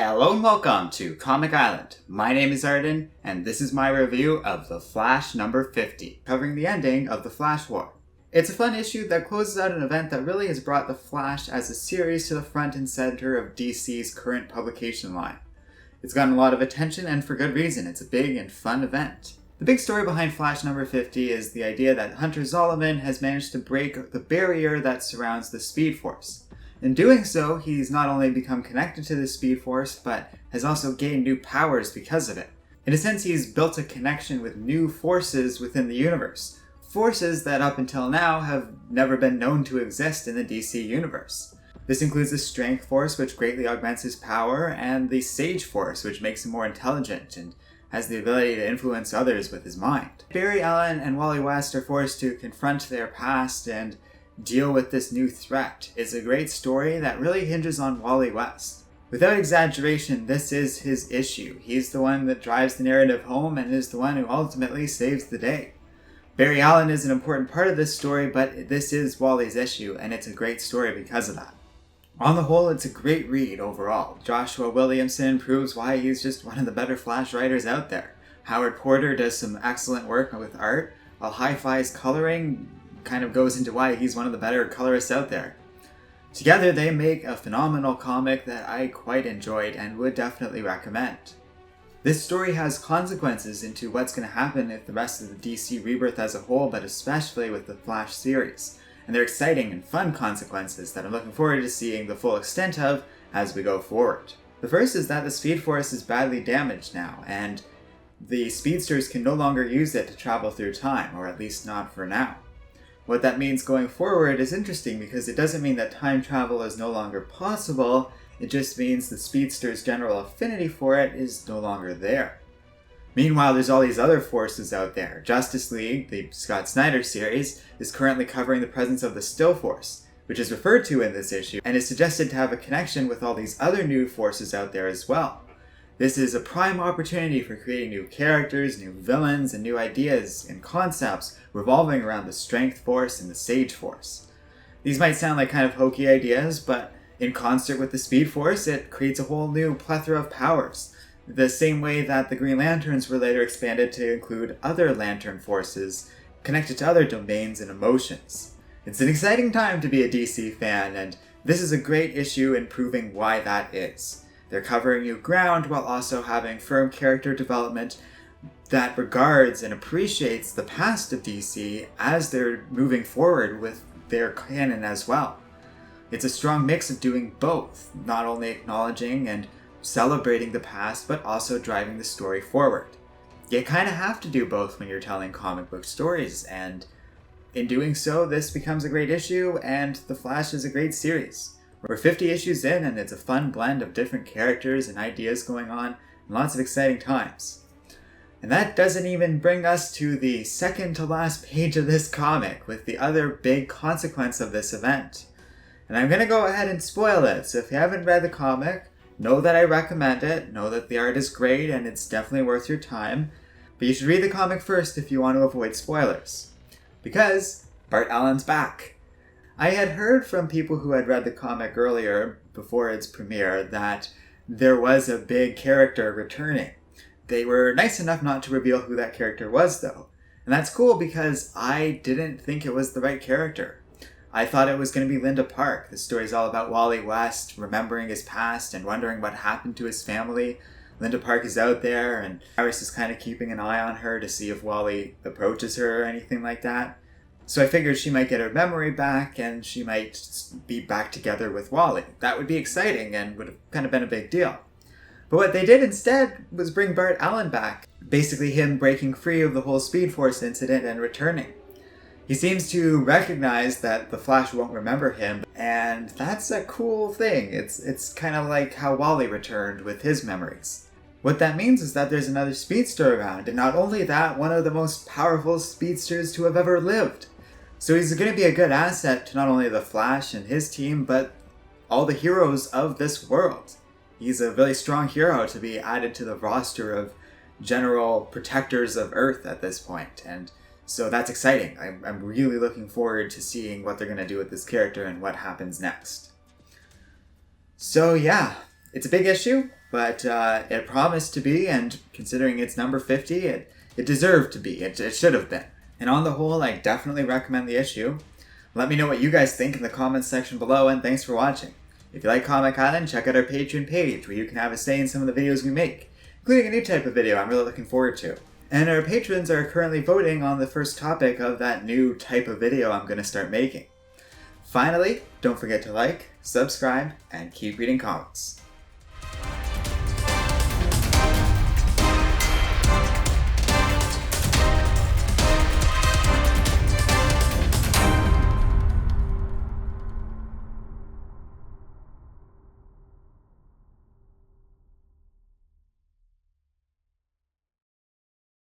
Hello and welcome to Comic Island. My name is Arden, and this is my review of The Flash number 50, covering the ending of the Flash War. It's a fun issue that closes out an event that really has brought The Flash as a series to the front and center of DC's current publication line. It's gotten a lot of attention, and for good reason. It's a big and fun event. The big story behind Flash number 50 is the idea that Hunter Zolomon has managed to break the barrier that surrounds the Speed Force. In doing so, he's not only become connected to the Speed Force, but has also gained new powers because of it. In a sense, he's built a connection with new forces within the universe. Forces that up until now have never been known to exist in the DC universe. This includes the Strength Force, which greatly augments his power, and the Sage Force, which makes him more intelligent and has the ability to influence others with his mind. Barry Allen and Wally West are forced to confront their past and deal with this new threat. It's a great story that really hinges on Wally West. Without exaggeration, this is his issue. He's the one that drives the narrative home and is the one who ultimately saves the day. Barry Allen is an important part of this story, but this is Wally's issue, and it's a great story because of that. On the whole, it's a great read overall. Joshua Williamson proves why he's just one of the better Flash writers out there. Howard Porter does some excellent work with art, while Hi-Fi's coloring kind of goes into why he's one of the better colorists out there. Together they make a phenomenal comic that I quite enjoyed and would definitely recommend. This story has consequences into what's going to happen with the rest of the DC Rebirth as a whole, but especially with the Flash series. And they're exciting and fun consequences that I'm looking forward to seeing the full extent of as we go forward. The first is that the Speed Force is badly damaged now, and the speedsters can no longer use it to travel through time, or at least not for now. What that means going forward is interesting because it doesn't mean that time travel is no longer possible, it just means the speedster's general affinity for it is no longer there. Meanwhile, there's all these other forces out there. Justice League, the Scott Snyder series, is currently covering the presence of the Still Force, which is referred to in this issue, and is suggested to have a connection with all these other new forces out there as well. This is a prime opportunity for creating new characters, new villains, and new ideas and concepts revolving around the Strength Force and the Sage Force. These might sound like kind of hokey ideas, but in concert with the Speed Force, it creates a whole new plethora of powers. The same way that the Green Lanterns were later expanded to include other Lantern forces connected to other domains and emotions. It's an exciting time to be a DC fan, and this is a great issue in proving why that is. They're covering new ground while also having firm character development that regards and appreciates the past of DC as they're moving forward with their canon as well. It's a strong mix of doing both, not only acknowledging and celebrating the past, but also driving the story forward. You kind of have to do both when you're telling comic book stories, and in doing so, this becomes a great issue, and The Flash is a great series. We're 50 issues in, and it's a fun blend of different characters and ideas going on, and lots of exciting times. And that doesn't even bring us to the second to last page of this comic, with the other big consequence of this event. And I'm going to go ahead and spoil it, so if you haven't read the comic, know that I recommend it, know that the art is great and it's definitely worth your time, but you should read the comic first if you want to avoid spoilers. Because Burt Allen's back! I had heard from people who had read the comic earlier, before its premiere, that there was a big character returning. They were nice enough not to reveal who that character was, though. And that's cool because I didn't think it was the right character. I thought it was going to be Linda Park. The story's all about Wally West remembering his past and wondering what happened to his family. Linda Park is out there, and Iris is kind of keeping an eye on her to see if Wally approaches her or anything like that. So I figured she might get her memory back and she might be back together with Wally. That would be exciting and would have kind of been a big deal. But what they did instead was bring Burt Allen back. Basically him breaking free of the whole Speed Force incident and returning. He seems to recognize that the Flash won't remember him, and that's a cool thing. It's kind of like how Wally returned with his memories. What that means is that there's another speedster around, and not only that, one of the most powerful speedsters to have ever lived. So he's going to be a good asset to not only the Flash and his team, but all the heroes of this world. He's a really strong hero to be added to the roster of general protectors of Earth at this point, and so that's exciting. I'm really looking forward to seeing what they're going to do with this character and what happens next. So yeah, it's a big issue. but it promised to be, and considering it's number 50, it deserved to be. It should have been. And on the whole, I definitely recommend the issue. Let me know what you guys think in the comments section below, and thanks for watching. If you like Comic Island, check out our Patreon page, where you can have a say in some of the videos we make, including a new type of video I'm really looking forward to. And our patrons are currently voting on the first topic of that new type of video I'm going to start making. Finally, don't forget to like, subscribe, and keep reading comics.